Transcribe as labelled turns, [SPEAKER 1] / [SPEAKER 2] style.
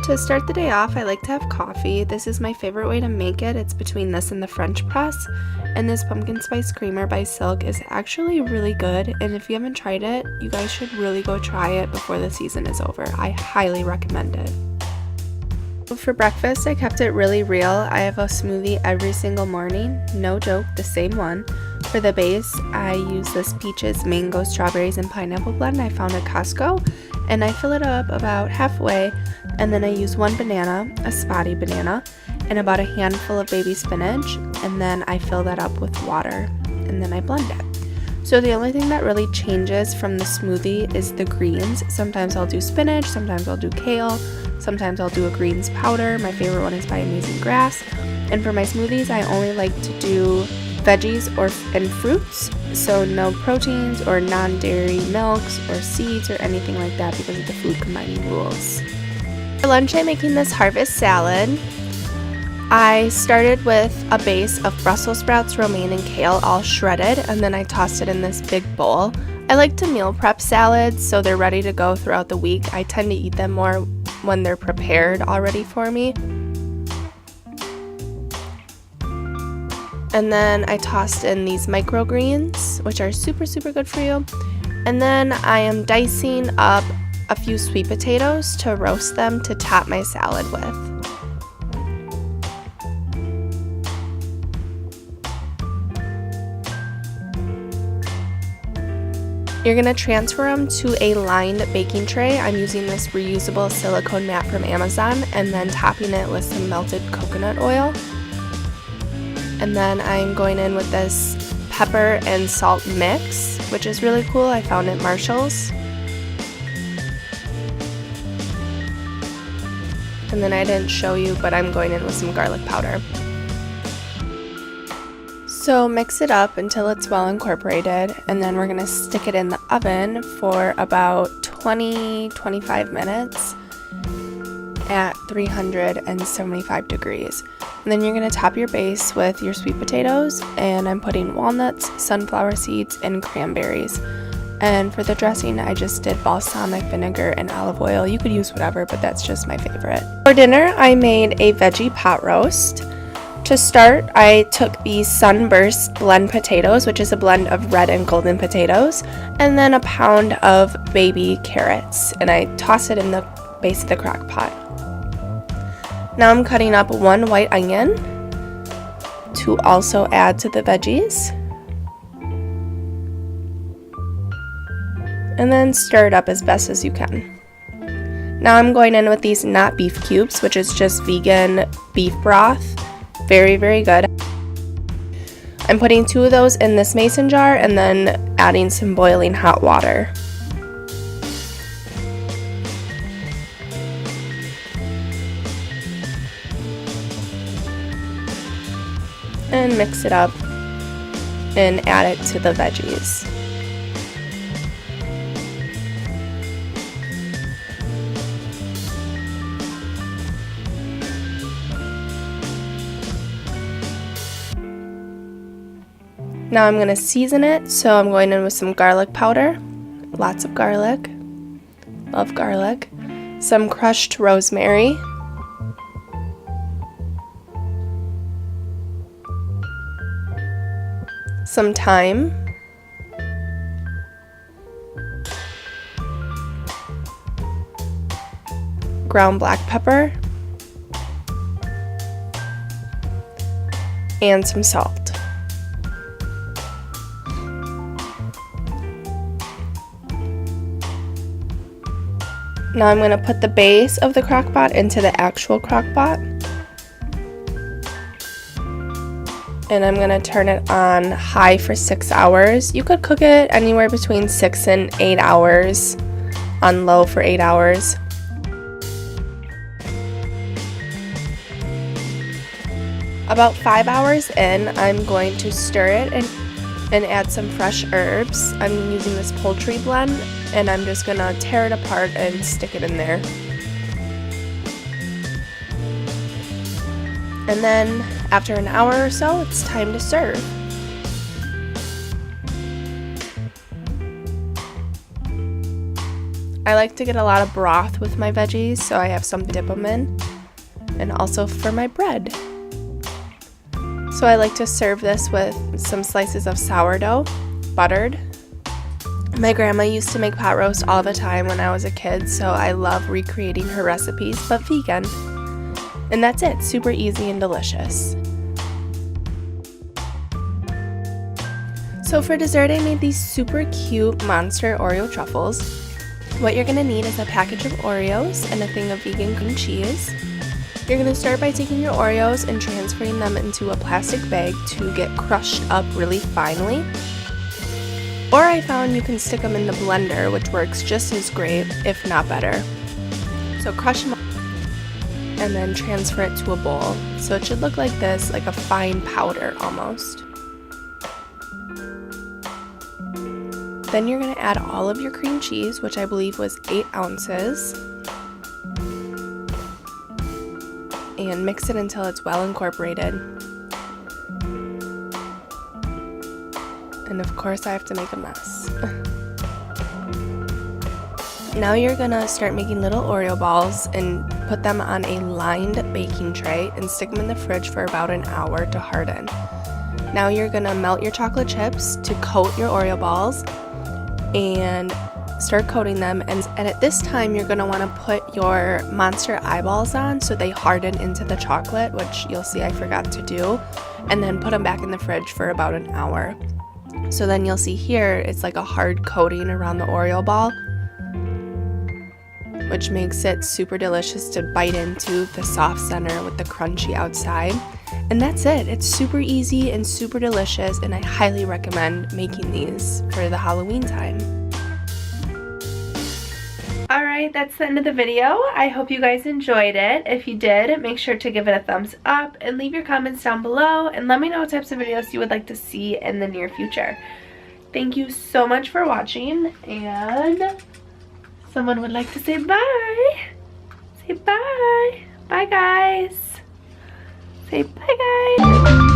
[SPEAKER 1] To start the day off, I like to have coffee. This is my favorite way to make it. It's between this and the French press. And this pumpkin spice creamer by Silk is actually really good. And if you haven't tried it, you guys should really go try it before the season is over. I highly recommend it. For breakfast, I kept it really real. I have a smoothie every single morning. No joke, the same one. For the base, I use this peaches, mango, strawberries, and pineapple blend I found at Costco. And I fill it up about halfway, and then I use one banana, a spotty banana, and about a handful of baby spinach, and then I fill that up with water, and then I blend it. So the only thing that really changes from the smoothie is the greens. Sometimes I'll do spinach, sometimes I'll do kale, sometimes I'll do a greens powder. My favorite one is by Amazing Grass. And for my smoothies, I only like to do veggies and fruits, so no proteins or non-dairy milks or seeds or anything like that because of the food combining rules. For lunch, I'm making this harvest salad. I started with a base of Brussels sprouts, romaine, and kale all shredded, and then I tossed it in this big bowl. I like to meal prep salads so they're ready to go throughout the week. I tend to eat them more when they're prepared already for me. And then I tossed in these microgreens, which are super good for you. And then I am dicing up a few sweet potatoes to roast them to top my salad with. You're going to transfer them to a lined baking tray. I'm using this reusable silicone mat from Amazon and then topping it with some melted coconut oil. And then I'm going in with this pepper and salt mix, which is really cool. I found it at Marshall's. And then I didn't show you, but I'm going in with some garlic powder. So mix it up until it's well incorporated, and then we're going to stick it in the oven for about 20-25 minutes at 375 degrees. And then you're going to top your base with your sweet potatoes, and I'm putting walnuts, sunflower seeds, and cranberries. And for the dressing, I just did balsamic vinegar and olive oil. You could use whatever, but that's just my favorite. For dinner, I made a veggie pot roast. To start, I took these Sunburst blend potatoes, which is a blend of red and golden potatoes, and then a pound of baby carrots, and I tossed it in the base of the crock pot. Now I'm cutting up one white onion to also add to the veggies. And then stir it up as best as you can. Now I'm going in with these Not Beef cubes, which is just vegan beef broth. Very good. I'm putting 2 of those in this mason jar and then adding some boiling hot water. And mix it up and add it to the veggies. Now I'm going to season it, so I'm going in with some garlic powder, lots of garlic, love garlic, some crushed rosemary, some thyme, ground black pepper, and some salt. Now I'm going to put the base of the crock pot into the actual crock pot. And I'm going to turn it on high for 6 hours. You could cook it anywhere between 6 and 8 hours, on low for 8 hours. About 5 hours in, I'm going to stir it and add some fresh herbs. I'm using this poultry blend, and I'm just going to tear it apart and stick it in there. And then after an hour or so, it's time to serve. I like to get a lot of broth with my veggies, so I have some to dip them in, and also for my bread. So I like to serve this with some slices of sourdough, buttered. My grandma used to make pot roast all the time when I was a kid, so I love recreating her recipes, but vegan. And that's it, super easy and delicious. So for dessert, I made these super cute monster Oreo truffles. What you're gonna need is a package of Oreos and a thing of vegan cream cheese. You're gonna start by taking your Oreos and transferring them into a plastic bag to get crushed up really finely. Or I found you can stick them in the blender, which works just as great, if not better. So crush them up and then transfer it to a bowl. So it should look like this, like a fine powder almost. Then you're gonna add all of your cream cheese, which I believe was 8 ounces. And mix it until it's well incorporated. And of course I have to make a mess. Now you're gonna start making little Oreo balls and put them on a lined baking tray and stick them in the fridge for about an hour to harden. Now you're gonna melt your chocolate chips to coat your Oreo balls and start coating them, and at this time you're going to want to put your monster eyeballs on so they harden into the chocolate, which you'll see I forgot to do, and then put them back in the fridge for about an hour. So then you'll see here it's like a hard coating around the Oreo ball, which makes it super delicious to bite into the soft center with the crunchy outside. And that's it. It's super easy and super delicious, and I highly recommend making these for the Halloween time. Alright, that's the end of the video. I hope you guys enjoyed it. If you did, make sure to give it a thumbs up and leave your comments down below and let me know what types of videos you would like to see in the near future. Thank you so much for watching, and someone would like to say bye. Say bye. Bye guys. Say bye guys.